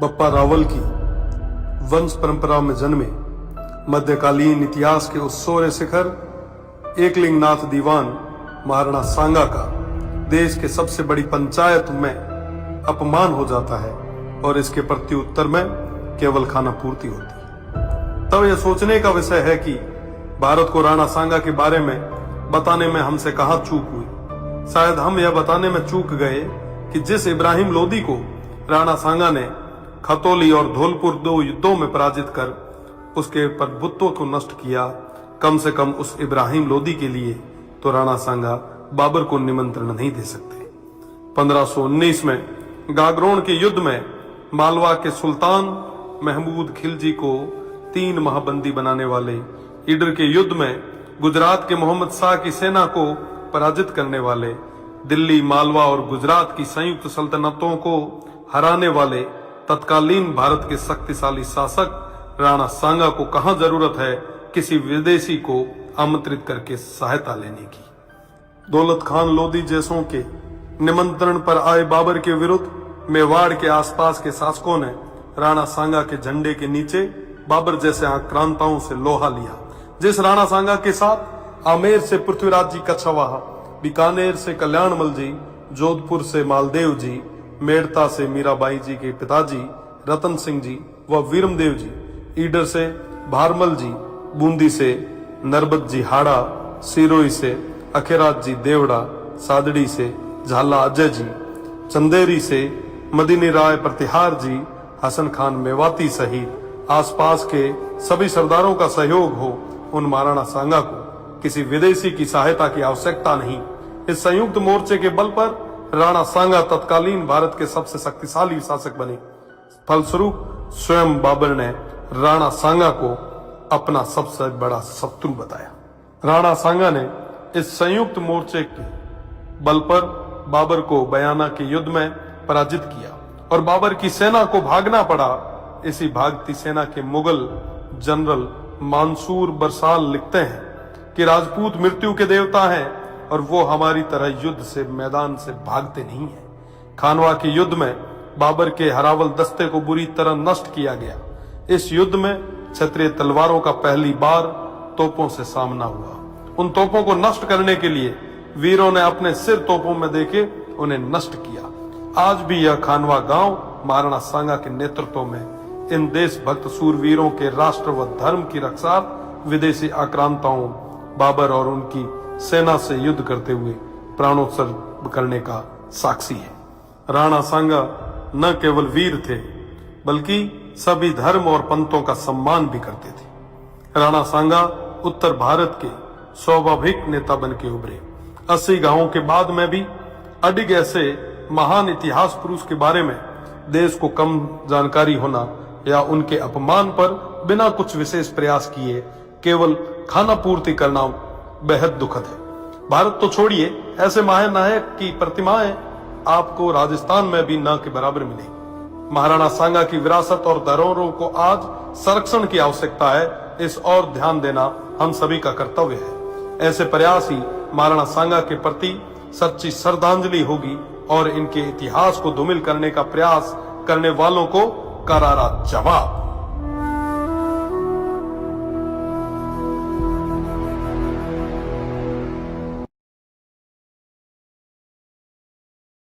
बप्पा रावल की वंश परंपरा में जन्मे मध्यकालीन इतिहास के उस सोरे शिखर एकलिंगनाथ दीवान महाराणा सांगा का देश के सबसे बड़ी पंचायत में अपमान हो जाता है और इसके प्रत्युत्तर में केवल खाना पूर्ति होती है। तब यह सोचने का विषय है कि भारत को राणा सांगा के बारे में बताने में हमसे कहां चूक हुई। शायद हम यह बताने में चूक गए कि जिस इब्राहिम लोदी को राणा सांगा ने खतौली और धौलपुर 2 युद्धों में पराजित कर उसके प्रभुत्व को नष्ट किया, कम से कम उस इब्राहिम लोदी के लिए तो राणा सांगा बाबर को निमंत्रण नहीं दे सकते। 1519 में गागरोन के युद्ध में मालवा के सुल्तान महमूद खिलजी को 3 महाबंदी बनाने वाले, ईडर के युद्ध में गुजरात के मोहम्मद शाह की सेना को पराजित करने वाले, दिल्ली, मालवा और गुजरात की संयुक्त सल्तनतों को हराने वाले तत्कालीन भारत के शक्तिशाली शासक राणा सांगा को कहां जरूरत है किसी विदेशी को आमंत्रित करके सहायता लेने की। दौलत खान लोदी जैसों के निमंत्रण पर आए बाबर के विरुद्ध मेवाड़ के आसपास के शासकों ने राणा सांगा के झंडे के नीचे बाबर जैसे आक्रांताओं से लोहा लिया। जिस राणा सांगा के साथ आमेर से पृथ्वीराज जी कछवाहा, बीकानेर से कल्याणमल जी, जोधपुर से मालदेव जी, मेड़ता से मीराबाई जी के पिताजी रतन सिंह जी व वीरमदेव जी, ईडर से भारमल जी, बूंदी से नरबत जी हाड़ा, सिरोही से अखेराज जी देवड़ा, सादड़ी से झाला अजय जी, चंदेरी से मदीनी राय प्रतिहार जी, हसन खान मेवाती सहित आसपास के सभी सरदारों का सहयोग हो, उन महाराणा सांगा को किसी विदेशी की सहायता की आवश्यकता नहीं। इस संयुक्त मोर्चे के बल पर राणा सांगा तत्कालीन भारत के सबसे शक्तिशाली शासक बने। फलस्वरूप स्वयं बाबर ने राणा सांगा को अपना सबसे बड़ा शत्रु बताया। राणा सांगा ने इस संयुक्त मोर्चे के बल पर बाबर को बयाना के युद्ध में पराजित किया और बाबर की सेना को भागना पड़ा। इसी भागती सेना के मुगल जनरल मंसूर बरसाल लिखते हैं कि राजपूत मृत्यु के देवता हैं और वो हमारी तरह युद्ध से मैदान से भागते नहीं हैं। खानवा के युद्ध में बाबर के हरावल दस्ते को बुरी तरह नष्ट किया गया। इस युद्ध में क्षत्रिय तलवारों का पहली बार तोपों से सामना हुआ। उन तोपों को नष्ट करने के लिए वीरों ने अपने सिर तोपों में देके उन्हें नष्ट किया। आज भी यह खानवा गांव महाराणा सांगा के नेतृत्व में इन देशभक्त सूरवीरों के राष्ट्र व धर्म की रक्षा विदेशी आक्रांताओं बाबर और उनकी सेना से युद्ध करते हुए प्राणोत्सर्ग करने का साक्षी है। राणा सांगा न केवल वीर थे बल्कि सभी धर्म और पंथों का सम्मान भी करते थे। राणा सांगा उत्तर भारत के स्वाभाविक नेता बन के उभरे। 80 गांवों के बाद में भी अडिग ऐसे महान इतिहास पुरुष के बारे में देश को कम जानकारी होना या उनके अपमान पर बिना कुछ विशेष प्रयास किए केवल खाना पूर्ति करना बेहद दुखद है। भारत तो छोड़िए, ऐसे महानायक की प्रतिमाएं आपको राजस्थान में भी न के बराबर मिलेगी। महाराणा सांगा की विरासत और धरोहरों को आज संरक्षण की आवश्यकता है। इस और ध्यान देना हम सभी का कर्तव्य है। ऐसे प्रयास ही महाराणा सांगा के प्रति सच्ची श्रद्धांजलि होगी और इनके इतिहास को धूमिल करने का प्रयास करने वालों को करारा जवाब।